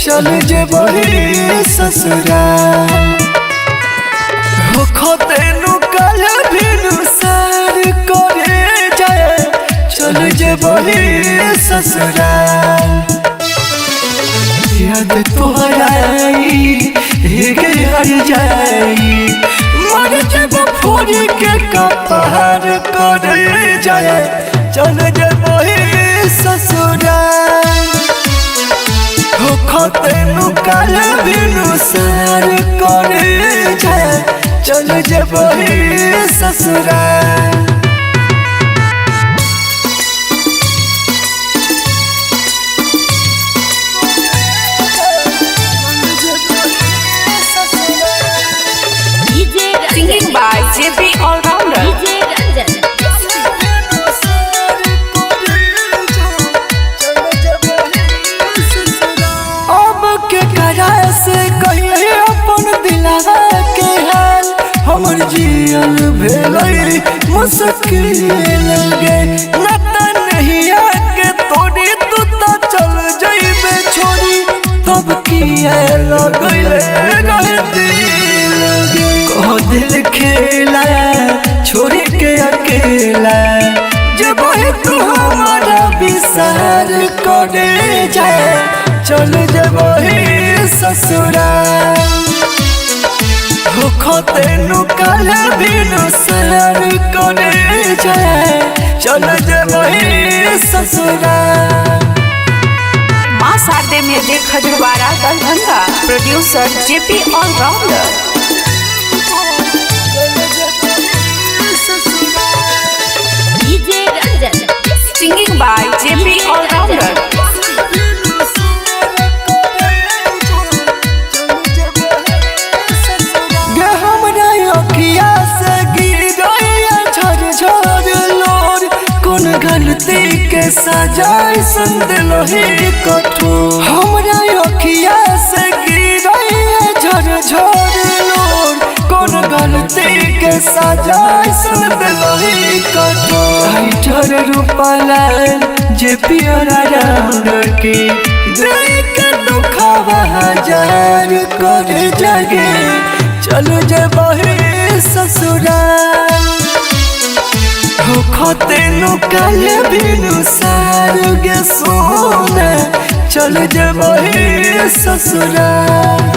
चल जे बही ससुराल हो तेनु कल भिनुसार करे जाए चल जे बही ससुराल याद तोहरा हेगे हर जाई मर जब फोड़ी के कपार करे जाए चल जे बही ससुराल हो तेनु कल भिनुसार करे जाए चल जे बही ससुराल Singing by JP All-Rounder. अब के करा से कहिए अपन दिलवा के हाल हमर जियल भेलै मुश्किल लगे नत नहीं आके तोड़ी तू तो चल जइबे छोड़ी तब किए लगले रहे दिल लगे को दिल खेला छोड़ के अकेला जब तू हमारा विसार करे जाए चल जब ससुराल हो तेनु कल भिनुसार करे जाए चल जब ससुराल। मां Sharde music Khajurwada Darbhanga. Producer JP All-Rounder। Singing by JP All-Rounder। गलती के सजाए संदिल ही कठोर हमरा अखिया से गिरे झर झर लोर कौन गलती के सजाए संदिल ही कठोर राइटर रूपला JP All-Rounder के देख दुखावा हजार कर जगे चलो जे बही ससुराल हो तेनु कल भिनुसार गे सोना चल जे बही ससुराल।